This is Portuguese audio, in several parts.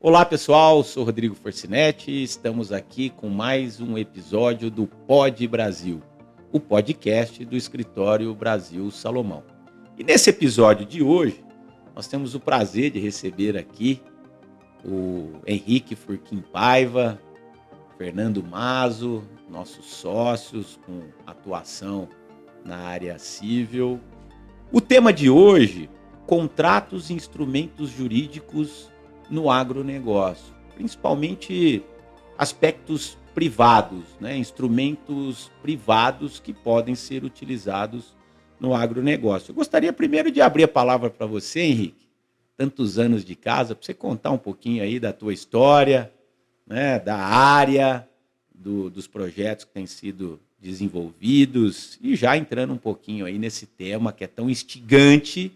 Olá pessoal, sou Rodrigo Forcinetti e estamos aqui com mais um episódio do Pod Brasil, o podcast do Escritório Brasil Salomão. E nesse episódio de hoje, nós temos o prazer de receber aqui o Henrique Furquim Paiva, Fernando Mazo, nossos sócios com atuação na área civil. O tema de hoje, contratos e instrumentos jurídicos no agronegócio, principalmente aspectos privados, instrumentos privados que podem ser utilizados no agronegócio. Eu gostaria primeiro de abrir a palavra para você, Henrique, tantos anos de casa, para você contar um pouquinho aí da tua história, da área, dos projetos que têm sido desenvolvidos e já entrando um pouquinho aí nesse tema que é tão instigante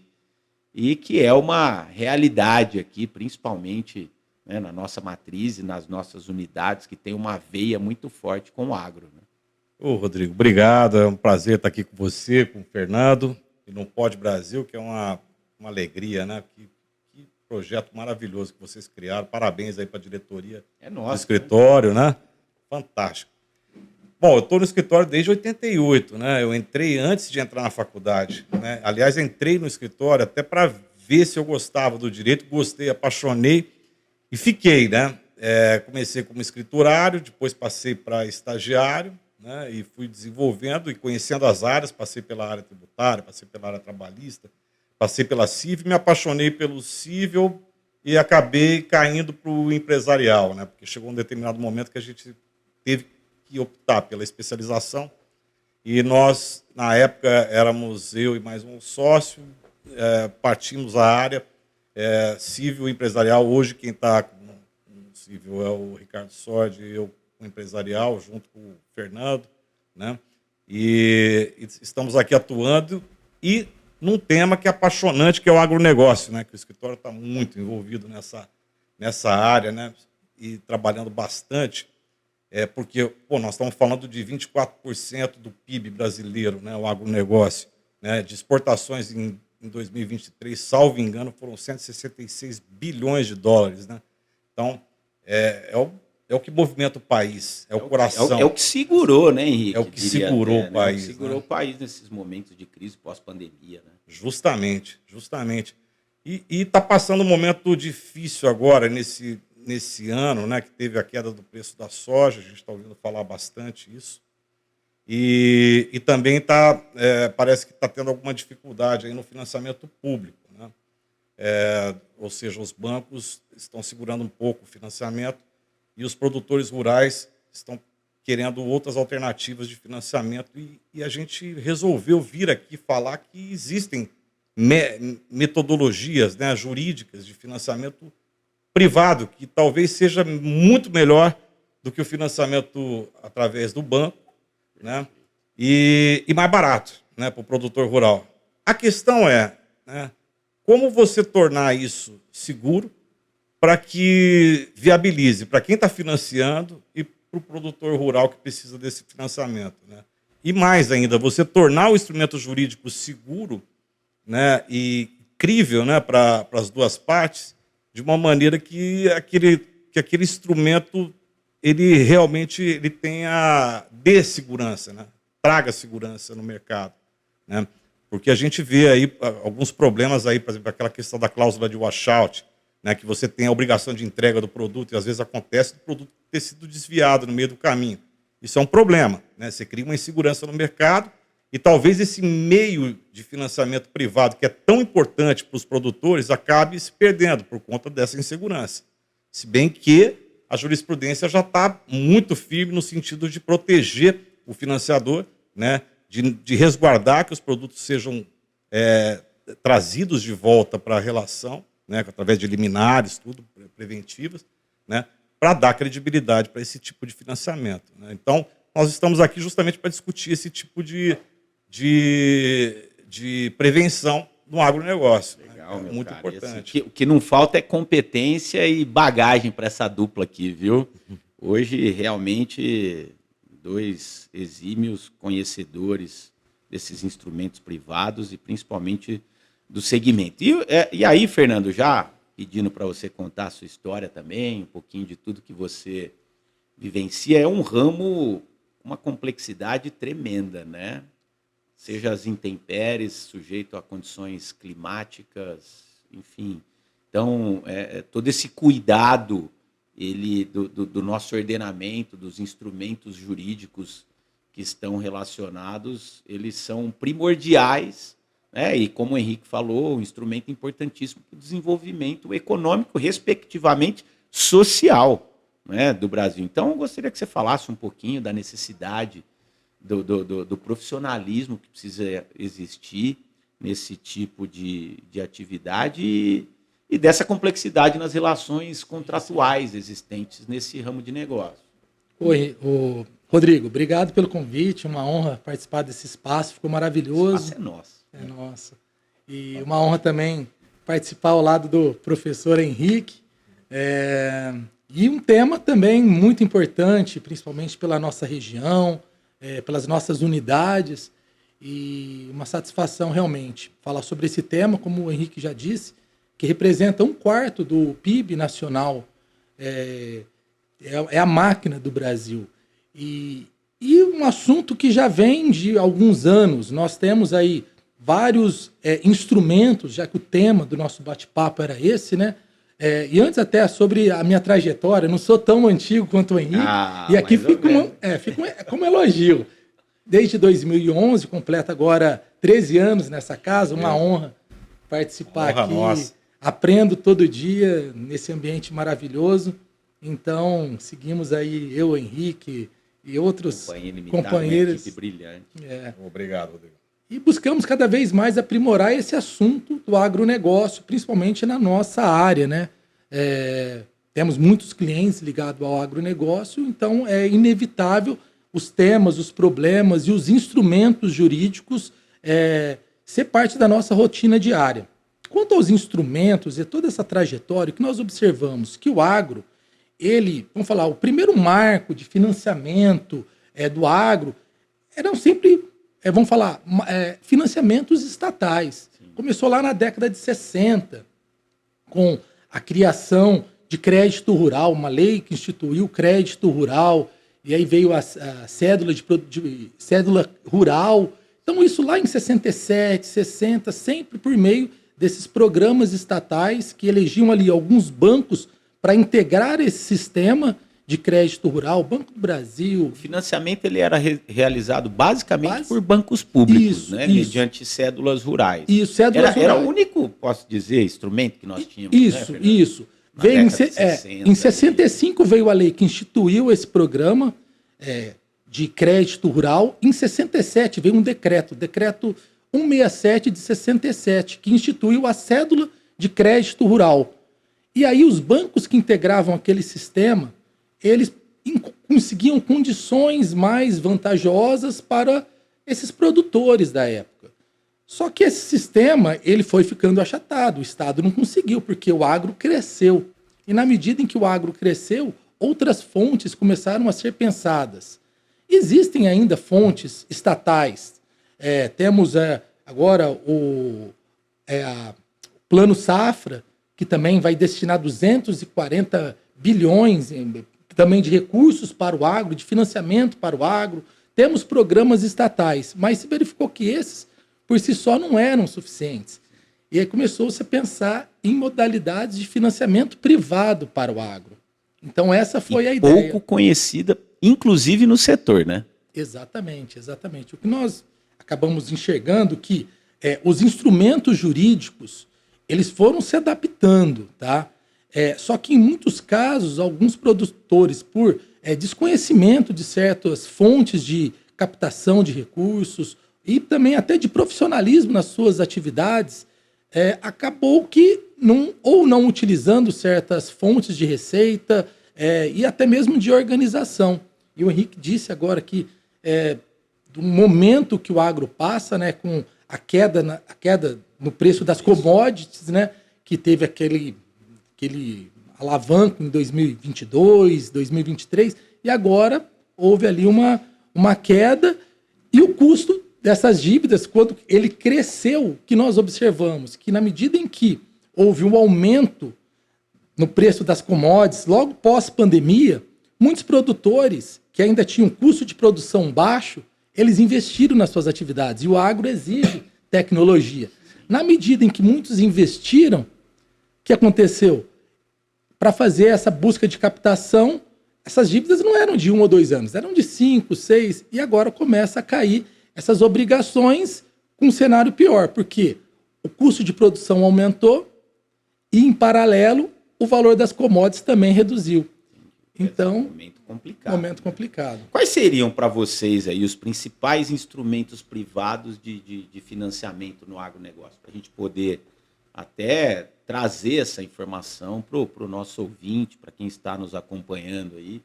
e que é uma realidade aqui, principalmente na nossa matriz e nas nossas unidades, que tem uma veia muito forte com o agro. Ô, Rodrigo, obrigado. É um prazer estar aqui com você, com o Fernando, e no Pod Brasil, que é uma alegria, né? Que projeto maravilhoso que vocês criaram. Parabéns aí para a diretoria do escritório, né? Fantástico. Bom, eu estou no escritório desde 88, né? Eu entrei antes de entrar na faculdade, né? Aliás, entrei no escritório até para ver se eu gostava do direito, gostei, apaixonei e fiquei, né? Comecei como escriturário, depois passei para estagiário, né? E fui desenvolvendo e conhecendo as áreas, passei pela área tributária, passei pela área trabalhista, passei pela civil, me apaixonei pelo civil e acabei caindo para o empresarial, né? Porque chegou um determinado momento que a gente teve que optar pela especialização, e nós, na época, éramos eu e mais um sócio, partimos a área civil empresarial. Hoje quem está no civil é o Ricardo Sordi, eu com o empresarial, junto com o Fernando, né? E estamos aqui atuando e num tema que é apaixonante, que é o agronegócio, né? Que o escritório está muito envolvido nessa área, né? E trabalhando bastante. Porque nós estamos falando de 24% do PIB brasileiro, né, o agronegócio, né, de exportações em 2023, salvo engano, foram 166 bilhões de dólares. Né? Então, é o que movimenta o país, é o coração. É o que segurou, né, Henrique? É o que segurou o país. É o que segurou o país nesses momentos de crise pós-pandemia. Né? Justamente. E está passando um momento difícil agora, nesse ano, né, que teve a queda do preço da soja, a gente está ouvindo falar bastante isso, e também parece que está tendo alguma dificuldade aí no financiamento público. Né? Ou seja, os bancos estão segurando um pouco o financiamento e os produtores rurais estão querendo outras alternativas de financiamento, e a gente resolveu vir aqui falar que existem metodologias, né, jurídicas de financiamento privado, que talvez seja muito melhor do que o financiamento através do banco, né? E mais barato, né, para o produtor rural. A questão é, né, como você tornar isso seguro para que viabilize para quem está financiando e para o produtor rural que precisa desse financiamento. Né? E mais ainda, você tornar o instrumento jurídico seguro, né, e crível, né, para as duas partes, de uma maneira que aquele instrumento ele realmente dê segurança, né? Traga segurança no mercado. Né? Porque a gente vê aí alguns problemas, aí, por exemplo, aquela questão da cláusula de washout, né? Que você tem a obrigação de entrega do produto e às vezes acontece do produto ter sido desviado no meio do caminho. Isso é um problema. Né? Você cria uma insegurança no mercado e talvez esse meio de financiamento privado, que é tão importante para os produtores, acabe se perdendo por conta dessa insegurança. Se bem que a jurisprudência já está muito firme no sentido de proteger o financiador, né, de resguardar que os produtos sejam trazidos de volta para a relação, né, através de liminares, tudo preventivas, né, para dar credibilidade para esse tipo de financiamento. Né? Então, nós estamos aqui justamente para discutir esse tipo de prevenção no agronegócio. Legal, né? Muito importante. O que não falta é competência e bagagem para essa dupla aqui, viu? Hoje, realmente, dois exímios conhecedores desses instrumentos privados e principalmente do segmento. E aí, Fernando, já pedindo para você contar a sua história também, um pouquinho de tudo que você vivencia. É um ramo com uma complexidade tremenda, né? Seja as intempéries, sujeito a condições climáticas, enfim. Então, todo esse cuidado do nosso ordenamento, dos instrumentos jurídicos que estão relacionados, eles são primordiais, né? E como o Henrique falou, um instrumento importantíssimo para o desenvolvimento econômico, respectivamente social, né, do Brasil. Então, eu gostaria que você falasse um pouquinho da necessidade do profissionalismo que precisa existir nesse tipo de atividade e dessa complexidade nas relações contratuais existentes nesse ramo de negócio. Oi, Rodrigo, obrigado pelo convite, uma honra participar desse espaço, ficou maravilhoso. O espaço é nosso. É nosso. E uma honra também participar ao lado do professor Henrique. E um tema também muito importante, principalmente pela nossa região, pelas nossas unidades, e uma satisfação realmente falar sobre esse tema, como o Henrique já disse, que representa 1/4 do PIB nacional, é a máquina do Brasil. E um assunto que já vem de alguns anos, nós temos aí vários instrumentos, já que o tema do nosso bate-papo era esse, né? E antes até sobre a minha trajetória, eu não sou tão antigo quanto o Henrique, e aqui fica como elogio. Desde 2011, completa agora 13 anos nessa casa, uma honra participar aqui. Nossa. Aprendo todo dia nesse ambiente maravilhoso. Então, seguimos aí, eu, o Henrique e outros companheiros. Uma equipe brilhante. Obrigado, Rodrigo. E buscamos cada vez mais aprimorar esse assunto do agronegócio, principalmente na nossa área, né? Temos muitos clientes ligados ao agronegócio, então é inevitável os temas, os problemas e os instrumentos jurídicos ser parte da nossa rotina diária. Quanto aos instrumentos e toda essa trajetória, que nós observamos que o agro, vamos falar, o primeiro marco de financiamento do agro eram sempre, vamos falar, financiamentos estatais. Sim. Começou lá na década de 60, com a criação de crédito rural, uma lei que instituiu o crédito rural, e aí veio a cédula, cédula rural. Então, isso lá em 67, 60, sempre por meio desses programas estatais que elegiam ali alguns bancos para integrar esse sistema de crédito rural, o Banco do Brasil. O financiamento ele era realizado basicamente por bancos públicos, né? Mediante cédulas rurais. Isso, cédulas rurais. Era o único, posso dizer, instrumento que nós tínhamos. Isso, né, isso. Veio em 65 veio a lei que instituiu esse programa de crédito rural. Em 67 veio um decreto 167 de 67, que instituiu a cédula de crédito rural. E aí os bancos que integravam aquele sistema, eles conseguiam condições mais vantajosas para esses produtores da época. Só que esse sistema ele foi ficando achatado, o Estado não conseguiu, porque o agro cresceu. E na medida em que o agro cresceu, outras fontes começaram a ser pensadas. Existem ainda fontes estatais. Temos agora o Plano Safra, que também vai destinar 240 bilhões também de recursos para o agro, de financiamento para o agro. Temos programas estatais, mas se verificou que esses, por si só, não eram suficientes. E aí começou-se a pensar em modalidades de financiamento privado para o agro. Então essa foi a ideia. Pouco conhecida, inclusive no setor, né? Exatamente. O que nós acabamos enxergando que os instrumentos jurídicos eles foram se adaptando, tá? Só que em muitos casos, alguns produtores, por desconhecimento de certas fontes de captação de recursos e também até de profissionalismo nas suas atividades, acabou que não utilizando certas fontes de receita e até mesmo de organização. E o Henrique disse agora que do momento que o agro passa, né, com a queda no preço das commodities, né, que teve aquele alavanco em 2022, 2023, e agora houve ali uma queda, e o custo dessas dívidas, quando ele cresceu, que nós observamos que na medida em que houve um aumento no preço das commodities, logo pós-pandemia, muitos produtores que ainda tinham custo de produção baixo, eles investiram nas suas atividades. E o agro exige tecnologia. Na medida em que muitos investiram, o que aconteceu? Para fazer essa busca de captação, essas dívidas não eram de 1 ou 2 anos, eram de 5, 6, e agora começa a cair essas obrigações com um cenário pior, porque o custo de produção aumentou e, em paralelo, o valor das commodities também reduziu. Então, momento complicado. Quais seriam para vocês aí os principais instrumentos privados de financiamento no agronegócio? Para a gente poder até trazer essa informação para o nosso ouvinte, para quem está nos acompanhando aí.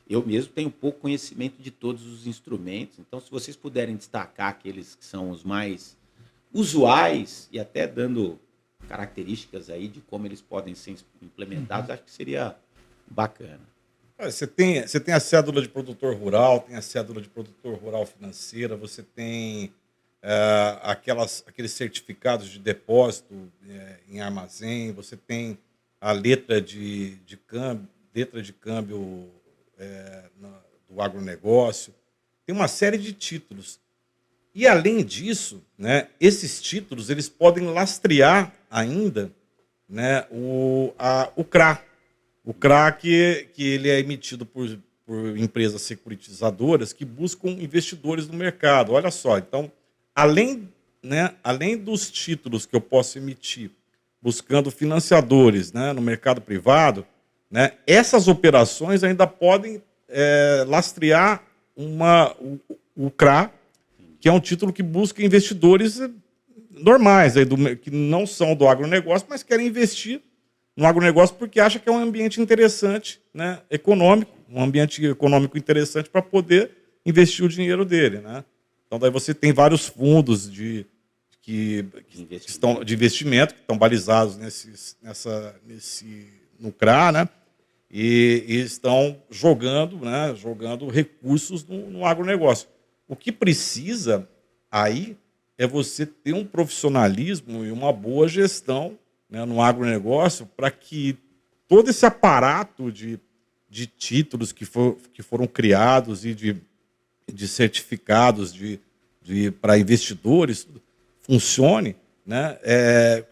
Eu mesmo tenho pouco conhecimento de todos os instrumentos, então se vocês puderem destacar aqueles que são os mais usuais e até dando características aí de como eles podem ser implementados, acho que seria bacana. Você tem a cédula de produtor rural, tem a cédula de produtor rural financeira, você tem aqueles certificados de depósito em armazém, você tem a letra de câmbio do agronegócio, tem uma série de títulos. E, além disso, né, esses títulos eles podem lastrear ainda, né, o CRA. O CRA que ele é emitido por empresas securitizadoras que buscam investidores no mercado. Olha só, então, além dos títulos que eu posso emitir buscando financiadores, né, no mercado privado, né, essas operações ainda podem lastrear o CRA, que é um título que busca investidores normais, que não são do agronegócio, mas querem investir no agronegócio porque acha que é um ambiente interessante, né, econômico, um ambiente econômico interessante para poder investir o dinheiro dele, né? Então, daí você tem vários fundos de investimento que estão balizados no CRA, né? E estão jogando recursos no agronegócio. O que precisa aí é você ter um profissionalismo e uma boa gestão, né, no agronegócio, para que todo esse aparato de títulos que foram criados e de certificados para investidores funcione, né,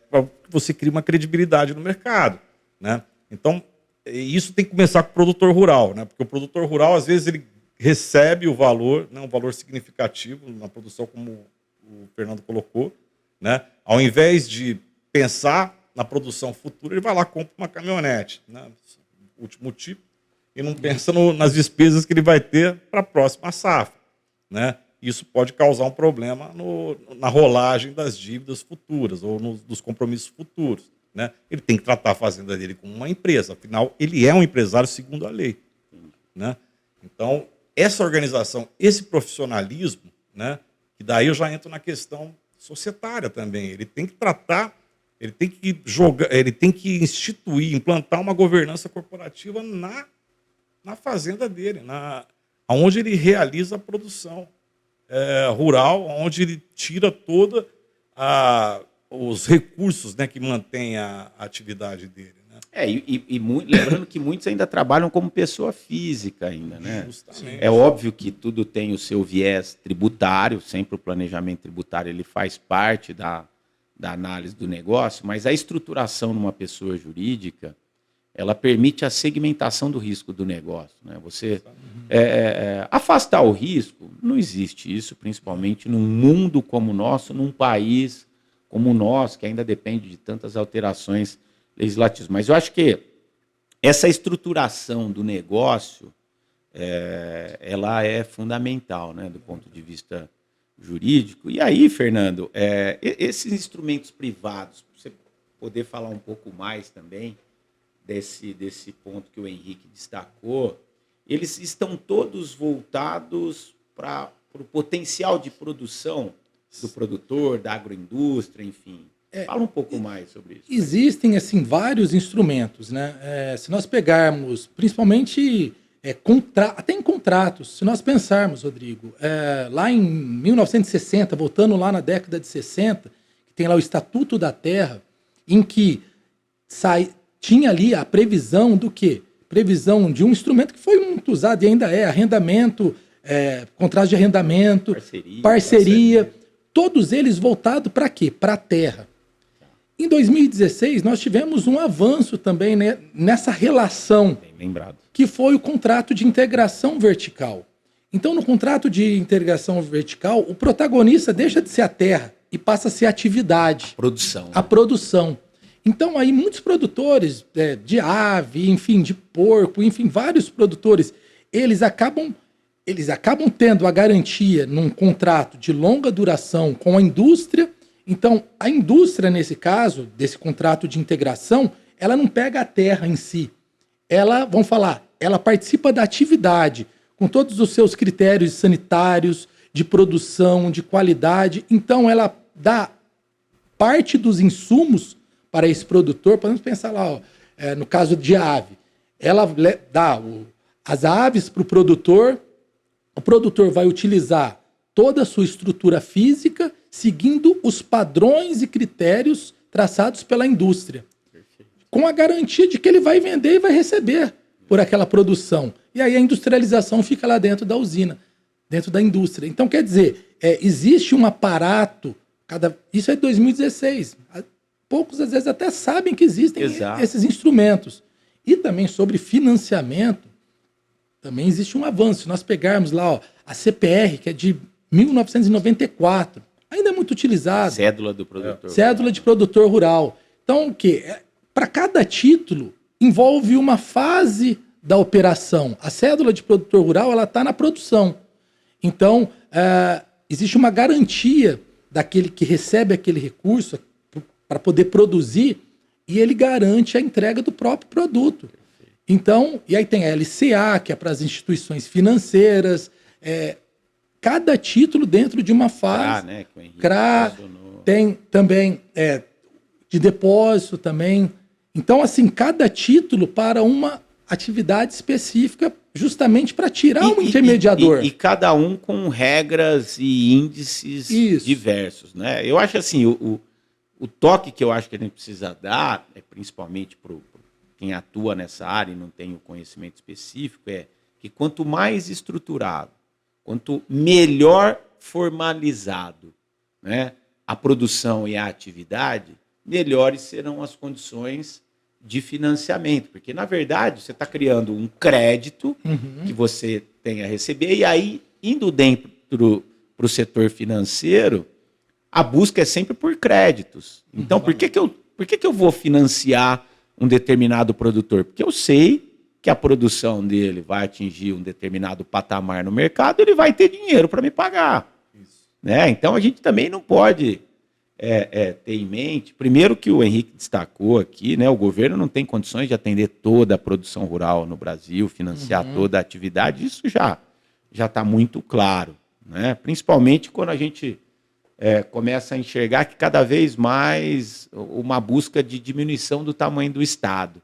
para que você crie uma credibilidade no mercado, né? Então, isso tem que começar com o produtor rural, né? Porque o produtor rural, às vezes, ele recebe o valor, né, um valor significativo na produção, como o Fernando colocou, né? Ao invés de pensar na produção futura, ele vai lá e compra uma caminhonete, né, último tipo, e não pensa nas despesas que ele vai ter para a próxima safra, né? Isso pode causar um problema na rolagem das dívidas futuras ou dos compromissos futuros, né? Ele tem que tratar a fazenda dele como uma empresa, afinal, ele é um empresário segundo a lei, né? Então, essa organização, esse profissionalismo, né, que daí eu já entro na questão societária também, ele tem que tratar, ele tem que jogar, ele tem que instituir, implantar uma governança corporativa na fazenda dele, onde ele realiza a produção rural, onde ele tira toda os recursos, né, que mantém a atividade dele, né? Lembrando que muitos ainda trabalham como pessoa física ainda, né? Justamente. É óbvio que tudo tem o seu viés tributário, sempre o planejamento tributário ele faz parte da análise do negócio, mas a estruturação numa pessoa jurídica, ela permite a segmentação do risco do negócio, né? Você afastar o risco, não existe isso, principalmente num mundo como o nosso, num país como o nosso, que ainda depende de tantas alterações legislativas. Mas eu acho que essa estruturação do negócio, ela é fundamental, né, do ponto de vista jurídico. E aí, Fernando, esses instrumentos privados, você poder falar um pouco mais também desse ponto que o Henrique destacou, eles estão todos voltados para o potencial de produção do produtor, da agroindústria, enfim. Fala um pouco mais sobre isso. Existem, assim, vários instrumentos, né? Se nós pegarmos, principalmente, até em contratos, se nós pensarmos, Rodrigo, lá em 1960, voltando lá na década de 60, que tem lá o Estatuto da Terra, em que tinha ali a previsão do quê? Previsão de um instrumento que foi muito usado e ainda é, arrendamento, contrato de arrendamento, parceria, todos eles voltados para quê? Para a terra. Em 2016, nós tivemos um avanço também, né, nessa relação, que foi o contrato de integração vertical. Então, no contrato de integração vertical, o protagonista deixa de ser a terra e passa a ser a atividade. A produção. Então, aí muitos produtores de ave, enfim, de porco, enfim, vários produtores, eles acabam tendo a garantia num contrato de longa duração com a indústria. Então, a indústria, nesse caso, desse contrato de integração, ela não pega a terra em si. Ela, ela participa da atividade, com todos os seus critérios sanitários, de produção, de qualidade. Então, ela dá parte dos insumos para esse produtor. Podemos pensar lá, no caso de ave. Ela dá as aves para o produtor vai utilizar toda a sua estrutura física, seguindo os padrões e critérios traçados pela indústria. Perfeito. Com a garantia de que ele vai vender e vai receber por aquela produção. E aí a industrialização fica lá dentro da usina, dentro da indústria. Então, quer dizer, existe um aparato, isso é de 2016. Poucos, às vezes, até sabem que existem esses instrumentos. E também sobre financiamento, também existe um avanço. Se nós pegarmos lá a CPR, que é de 1994, ainda é muito utilizado. Cédula do produtor. Cédula de produtor rural. Então, o quê? Para cada título, envolve uma fase da operação. A cédula de produtor rural, ela está na produção. Então, existe uma garantia daquele que recebe aquele recurso para poder produzir, e ele garante a entrega do próprio produto. Então, e aí tem a LCA, que é para as instituições financeiras, cada título dentro de uma fase. CRA, tem também de depósito também. Então, assim, cada título para uma atividade específica, justamente para tirar o intermediador. E cada um com regras e índices diversos, né? Eu acho assim, o toque que eu acho que a gente precisa dar, principalmente para quem atua nessa área e não tem o conhecimento específico, é que quanto mais estruturado, quanto melhor formalizado, né, a produção e a atividade, melhores serão as condições de financiamento. Porque, na verdade, você está criando um crédito que você tem a receber, e aí, indo dentro para o setor financeiro, a busca é sempre por créditos. Então, por que eu vou financiar um determinado produtor? Porque eu sei que a produção dele vai atingir um determinado patamar no mercado, ele vai ter dinheiro para me pagar. Né? Então, a gente também não pode ter em mente, primeiro que o Henrique destacou aqui, né, o governo não tem condições de atender toda a produção rural no Brasil, financiar toda a atividade, isso já está muito claro. Né? Principalmente quando a gente começa a enxergar que cada vez mais uma busca de diminuição do tamanho do Estado.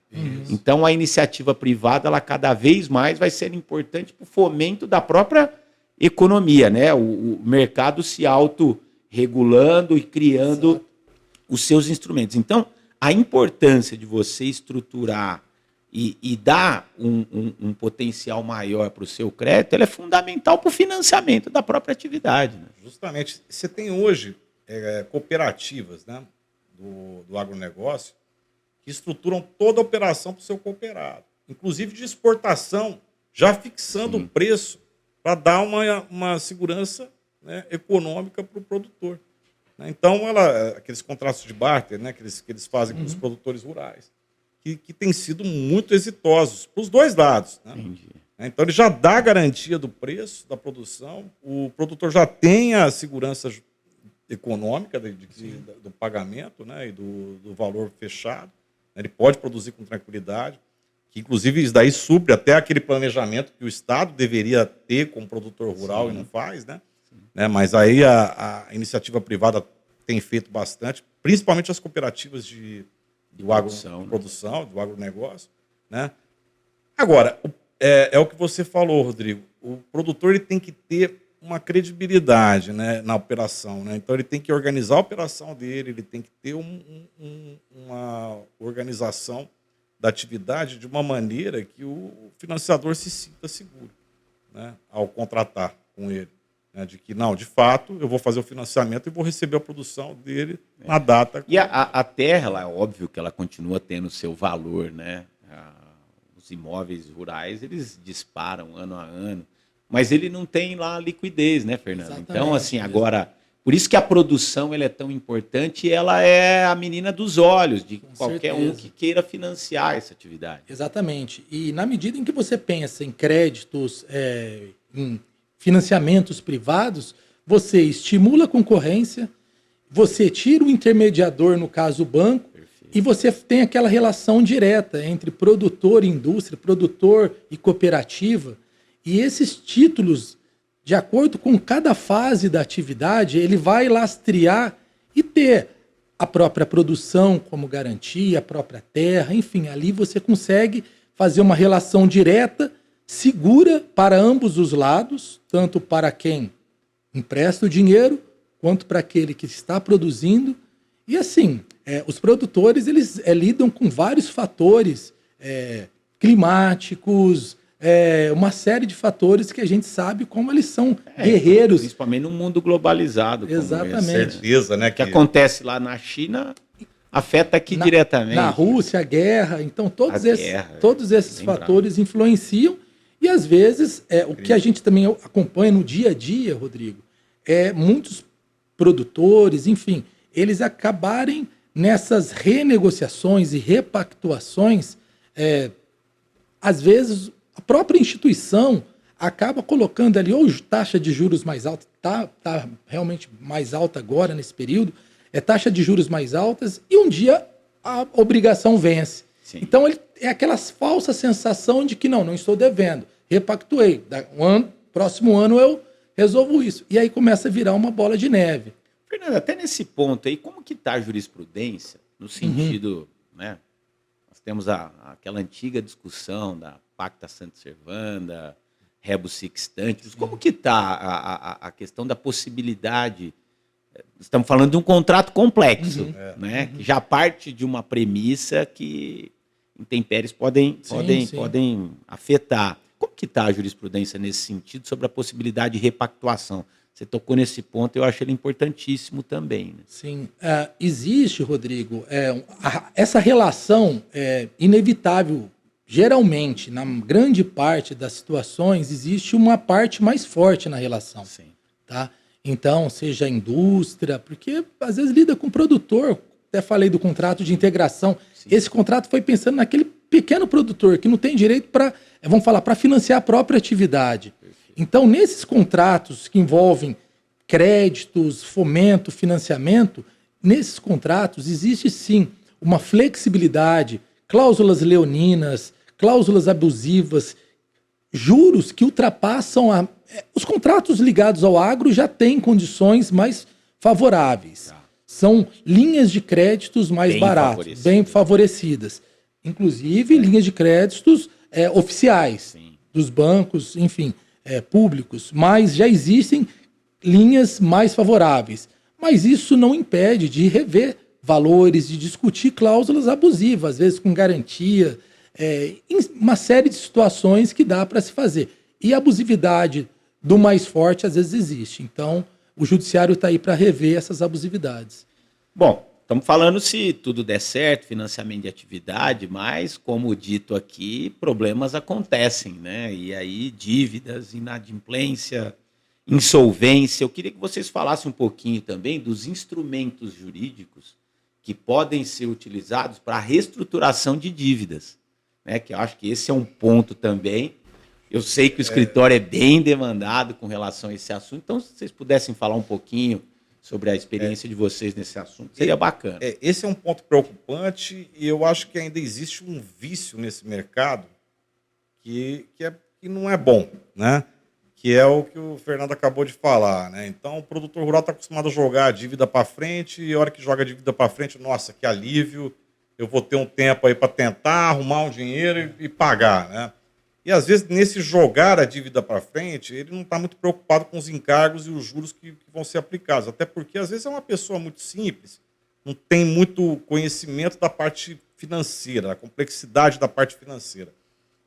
Então, a iniciativa privada, ela cada vez mais vai ser importante para o fomento da própria economia, né? O mercado se autorregulando e criando os seus instrumentos. Então, a importância de você estruturar e dar um potencial maior para o seu crédito, ela é fundamental para o financiamento da própria atividade. Né? Justamente. Você tem hoje cooperativas, né, do agronegócio que estruturam toda a operação para o seu cooperado, inclusive de exportação, já fixando o preço para dar uma segurança, né, econômica para o produtor. Né? Então, aqueles contratos de barter, né, que eles fazem com os produtores rurais, que têm sido muito exitosos para os dois lados. Né? Então, ele já dá a garantia do preço da produção, o produtor já tem a segurança econômica do pagamento, né, e do valor fechado. Ele pode produzir com tranquilidade, que inclusive isso daí supre até aquele planejamento que o Estado deveria ter com o produtor rural e não faz. Né? Mas aí a iniciativa privada tem feito bastante, principalmente as cooperativas de produção, do agronegócio. Né? Agora, é o que você falou, Rodrigo, o produtor ele tem que ter uma credibilidade, né, na operação. Né? Então, ele tem que organizar a operação dele, ele tem que ter uma organização da atividade de uma maneira que o financiador se sinta seguro, né, ao contratar com ele. Né, de que, não, de fato, eu vou fazer o financiamento e vou receber a produção dele na data. E a terra, ela, é óbvio que ela continua tendo seu valor, né? Os imóveis rurais, eles disparam ano a ano, mas ele não tem lá liquidez, né, Fernando? Exatamente. Então, assim, agora, por isso que a produção ela é tão importante e ela é a menina dos olhos de com qualquer certeza. Um que queira financiar essa atividade. Exatamente. E na medida em que você pensa em créditos, em financiamentos privados, você estimula a concorrência, você tira o intermediador, no caso o banco, e você tem aquela relação direta entre produtor e indústria, produtor e cooperativa. E esses títulos, de acordo com cada fase da atividade, ele vai lastrear e ter a própria produção como garantia, a própria terra, enfim, ali você consegue fazer uma relação direta, segura para ambos os lados, tanto para quem empresta o dinheiro, quanto para aquele que está produzindo. E assim, os produtores eles lidam com vários fatores climáticos, uma série de fatores que a gente sabe como eles são guerreiros. Principalmente no mundo globalizado. Exatamente. Certeza, né? O que acontece lá na China afeta aqui diretamente. Na Rússia, a guerra. Então, todos esses fatores influenciam. E, às vezes, o que a gente também acompanha no dia a dia, Rodrigo, muitos produtores, enfim, eles acabarem nessas renegociações e repactuações, às vezes a própria instituição acaba colocando ali ou taxa de juros mais alta, tá realmente mais alta agora nesse período, taxa de juros mais altas e um dia a obrigação vence. Sim. Então é aquela falsa sensação de que não estou devendo, repactuei, próximo ano eu resolvo isso. E aí começa a virar uma bola de neve. Fernando, até nesse ponto aí, como que está a jurisprudência, no sentido, né, nós temos aquela antiga discussão da pacta sunt servanda, rebus sic stantibus, como que está a questão da possibilidade, estamos falando de um contrato complexo, né, que já parte de uma premissa que intempéries podem afetar. Como que está a jurisprudência nesse sentido sobre a possibilidade de repactuação? Você tocou nesse ponto, eu acho ele importantíssimo também. Né? Sim, existe, Rodrigo, essa relação é inevitável. Geralmente, na grande parte das situações, existe uma parte mais forte na relação. Sim. Tá? Então, seja a indústria, porque às vezes lida com o produtor, até falei do contrato de integração. Sim. Esse contrato foi pensando naquele pequeno produtor que não tem direito para, vamos falar, para financiar a própria atividade. Então, nesses contratos que envolvem créditos, fomento, financiamento, nesses contratos existe sim uma flexibilidade, cláusulas leoninas, cláusulas abusivas, juros que ultrapassam os contratos ligados ao agro já têm condições mais favoráveis. São linhas de créditos mais baratas, bem favorecidas. Inclusive linhas de créditos oficiais, sim, dos bancos, enfim, públicos, mas já existem linhas mais favoráveis. Mas isso não impede de rever valores, de discutir cláusulas abusivas, às vezes com garantia, em uma série de situações que dá para se fazer. E a abusividade do mais forte às vezes existe. Então, o judiciário está aí para rever essas abusividades. Bom, estamos falando se tudo der certo, financiamento de atividade, mas, como dito aqui, problemas acontecem, né? E aí, dívidas, inadimplência, insolvência. Eu queria que vocês falassem um pouquinho também dos instrumentos jurídicos que podem ser utilizados para a reestruturação de dívidas, né? Que eu acho que esse é um ponto também. Eu sei que o escritório é bem demandado com relação a esse assunto, então se vocês pudessem falar um pouquinho sobre a experiência de vocês nesse assunto, seria bacana. Esse é um ponto preocupante e eu acho que ainda existe um vício nesse mercado que não é bom, né? Que é o que o Fernando acabou de falar, né? Então, o produtor rural está acostumado a jogar a dívida para frente e a hora que joga a dívida para frente, nossa, que alívio, eu vou ter um tempo aí para tentar arrumar um dinheiro e pagar, né? E, às vezes, nesse jogar a dívida para frente, ele não está muito preocupado com os encargos e os juros que vão ser aplicados. Até porque, às vezes, é uma pessoa muito simples, não tem muito conhecimento da parte financeira, a complexidade da parte financeira,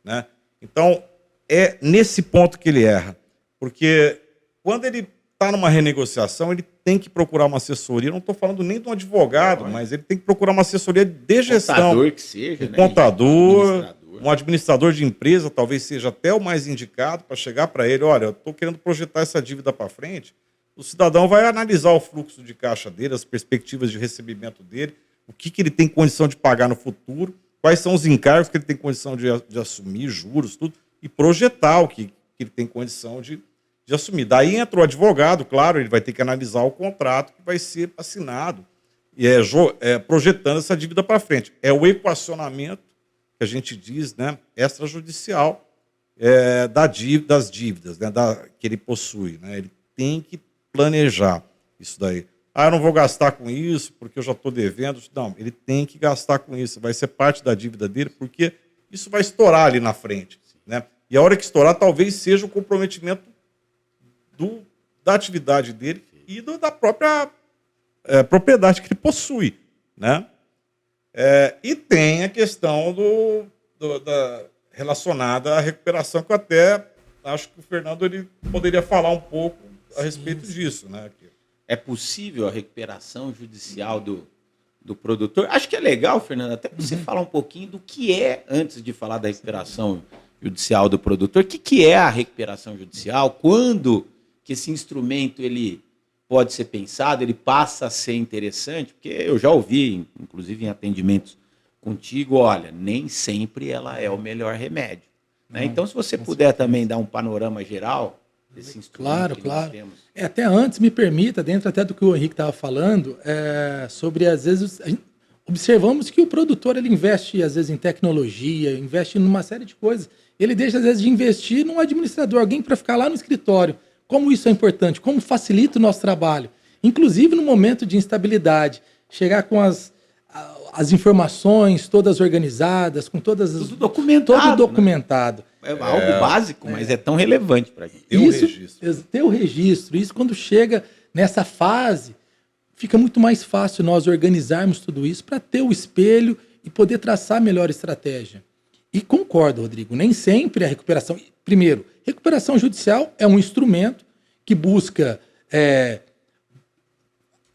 né? Então, é nesse ponto que ele erra. Porque quando ele está numa renegociação, ele tem que procurar uma assessoria. Eu não estou falando nem de um advogado, mas ele tem que procurar uma assessoria de gestão. Contador que seja, um contador, um administrador de empresa, talvez seja até o mais indicado para chegar para ele, olha, eu estou querendo projetar essa dívida para frente. O cidadão vai analisar o fluxo de caixa dele, as perspectivas de recebimento dele, o que ele tem condição de pagar no futuro, quais são os encargos que ele tem condição de assumir, juros, tudo, e projetar o que ele tem condição de assumir. Daí entra o advogado, claro, ele vai ter que analisar o contrato que vai ser assinado, e projetando essa dívida para frente. É o equacionamento, que a gente diz, né, extrajudicial, das dívidas, né, que ele possui. Né? Ele tem que planejar isso daí. Eu não vou gastar com isso porque eu já estou devendo. Não, ele tem que gastar com isso. Vai ser parte da dívida dele porque isso vai estourar ali na frente. Né? E a hora que estourar, talvez seja o comprometimento da atividade dele e da própria propriedade que ele possui. Né? E tem a questão relacionada à recuperação, que eu até acho que o Fernando ele poderia falar um pouco a respeito disso. Né? É possível a recuperação judicial do produtor? Acho que é legal, Fernando, até você falar um pouquinho do que é, antes de falar da recuperação judicial do produtor, o que é a recuperação judicial, quando que esse instrumento ele pode ser pensado, ele passa a ser interessante, porque eu já ouvi, inclusive em atendimentos contigo, olha, nem sempre ela é o melhor remédio. Né? Então, se você puder também dar um panorama geral desse instrumento que nós temos. Até antes, me permita, dentro até do que o Henrique estava falando, sobre, às vezes, observamos que o produtor ele investe, às vezes, em tecnologia, investe em uma série de coisas. Ele deixa, às vezes, de investir num administrador, alguém para ficar lá no escritório. Como isso é importante, como facilita o nosso trabalho. Inclusive, no momento de instabilidade, chegar com as informações todas organizadas, com todas as... Tudo documentado. Tudo documentado. Né? É algo básico, mas é tão relevante para a gente. Ter o registro. Isso, quando chega nessa fase, fica muito mais fácil nós organizarmos tudo isso para ter o espelho e poder traçar a melhor estratégia. E concordo, Rodrigo, nem sempre a recuperação... Primeiro, recuperação judicial é um instrumento que busca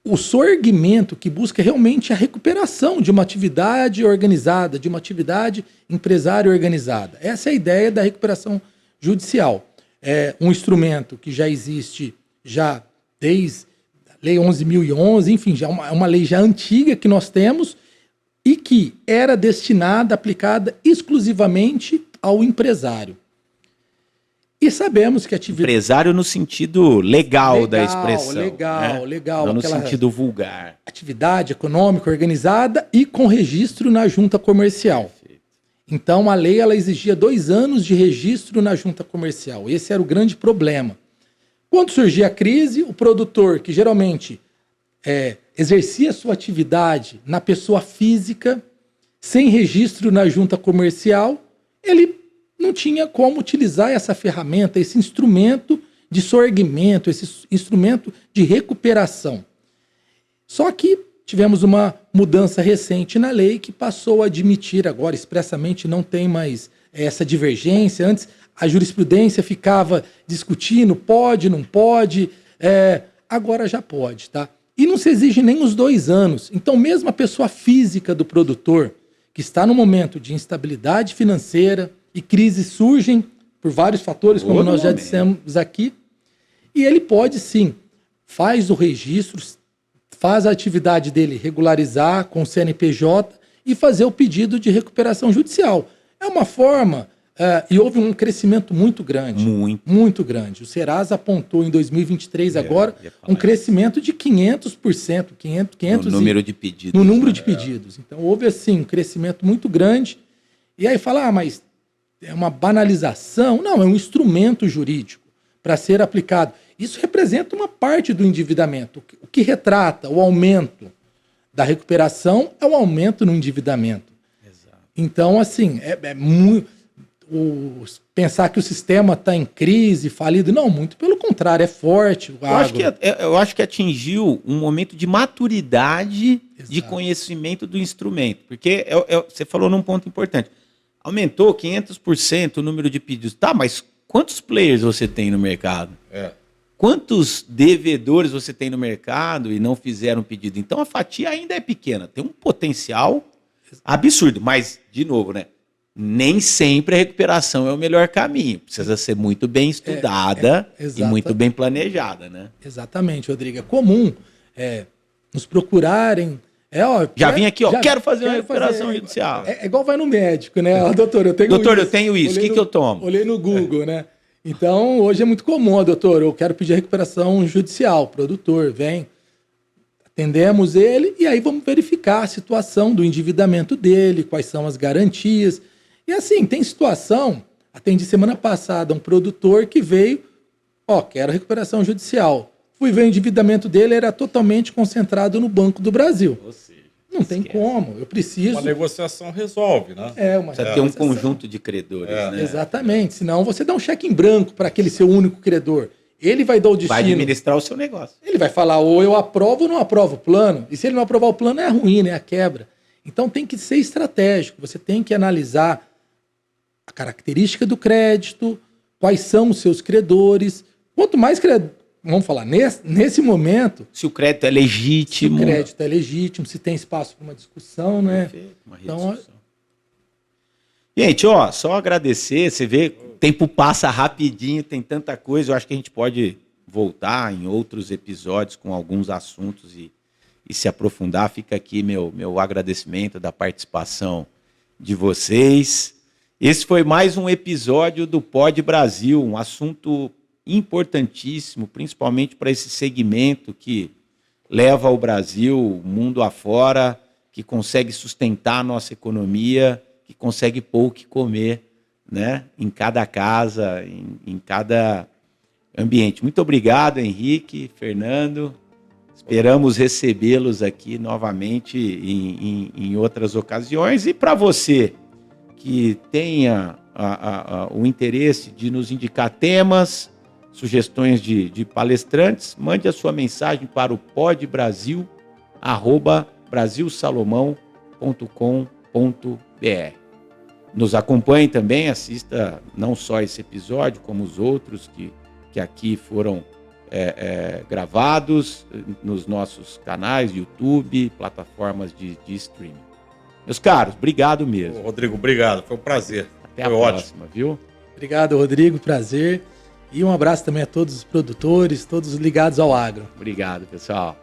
o sorgimento, que busca realmente a recuperação de uma atividade organizada, de uma atividade empresária organizada. Essa é a ideia da recuperação judicial. É um instrumento que já existe já desde a Lei 11.011, enfim, já é uma lei já antiga que nós temos e que era destinada, aplicada exclusivamente ao empresário. E sabemos que a atividade... Empresário no sentido legal da expressão. Legal. Não no sentido vulgar. Atividade econômica organizada e com registro na junta comercial. Perfeito. Então, a lei ela exigia 2 anos de registro na junta comercial. Esse era o grande problema. Quando surgia a crise, o produtor, que geralmente exercia sua atividade na pessoa física, sem registro na junta comercial, ele não tinha como utilizar essa ferramenta, esse instrumento de sorgimento, esse instrumento de recuperação. Só que tivemos uma mudança recente na lei que passou a admitir, agora expressamente não tem mais essa divergência. Antes a jurisprudência ficava discutindo, pode, não pode, agora já pode, tá? E não se exige nem os 2 anos. Então mesmo a pessoa física do produtor, que está no momento de instabilidade financeira, e crises surgem por vários fatores, como nós já dissemos aqui, e ele pode sim, faz o registro, faz a atividade dele regularizar com o CNPJ e fazer o pedido de recuperação judicial. É uma forma, e houve um crescimento muito grande. Muito grande. O Serasa apontou em 2023 agora um crescimento de 500%. 500 no número de pedidos. No número de pedidos. Então houve assim um crescimento muito grande. E aí fala, mas é uma banalização. Não, é um instrumento jurídico para ser aplicado. Isso representa uma parte do endividamento. O que retrata o aumento da recuperação é o aumento no endividamento. Exato. Então, assim, pensar que o sistema está em crise, falido. Não, muito pelo contrário, é forte. Eu acho que atingiu um momento de maturidade, exato, de conhecimento do instrumento. Porque você falou num ponto importante. Aumentou 500% o número de pedidos. Tá, mas quantos players você tem no mercado? Quantos devedores você tem no mercado e não fizeram pedido? Então a fatia ainda é pequena. Tem um potencial absurdo. Mas, de novo, né? Nem sempre a recuperação é o melhor caminho. Precisa ser muito bem estudada e muito bem planejada, né? Exatamente, Rodrigo. É comum nos procurarem. Já vim aqui, quero fazer uma recuperação judicial. É igual vai no médico, né? Doutor, eu tenho isso. O que eu tomo? Olhei no Google, né? Então, hoje é muito comum, doutor, eu quero pedir a recuperação judicial. O produtor vem, atendemos ele e aí vamos verificar a situação do endividamento dele, quais são as garantias. E assim, tem situação, atendi semana passada um produtor que veio, quero recuperação judicial. Fui ver o endividamento dele, era totalmente concentrado no Banco do Brasil. Ou seja, não tem como, eu preciso... Uma negociação resolve, né? Precisa ter um conjunto de credores, né? Exatamente, senão você dá um cheque em branco para aquele seu único credor. Ele vai dar o destino. Vai administrar o seu negócio. Ele vai falar, ou eu aprovo ou não aprovo o plano. E se ele não aprovar o plano, é ruim, é a quebra. Então tem que ser estratégico, você tem que analisar a característica do crédito, quais são os seus credores. Quanto mais vamos falar, nesse momento... Se o crédito é legítimo. Se o crédito é legítimo, se tem espaço para uma discussão, né? Perfeito, uma rediscussão. Gente, só agradecer, você vê, o tempo passa rapidinho, tem tanta coisa, eu acho que a gente pode voltar em outros episódios com alguns assuntos e se aprofundar. Fica aqui meu agradecimento da participação de vocês. Esse foi mais um episódio do Pod Brasil, um assunto importantíssimo, principalmente para esse segmento que leva o Brasil, o mundo afora, que consegue sustentar a nossa economia, que consegue pôr o que comer, né? Em cada casa, em cada ambiente. Muito obrigado, Henrique, Fernando. Esperamos recebê-los aqui novamente em outras ocasiões. E para você que tenha o interesse de nos indicar temas, sugestões de palestrantes, mande a sua mensagem para o podbrasil@brasilsalomão.com.br. Nos acompanhe também, assista não só esse episódio, como os outros que aqui foram gravados nos nossos canais, YouTube, plataformas de streaming. Meus caros, obrigado mesmo. Rodrigo, obrigado, foi um prazer. Até a próxima, viu? Obrigado, Rodrigo, prazer. E um abraço também a todos os produtores, todos ligados ao agro. Obrigado, pessoal.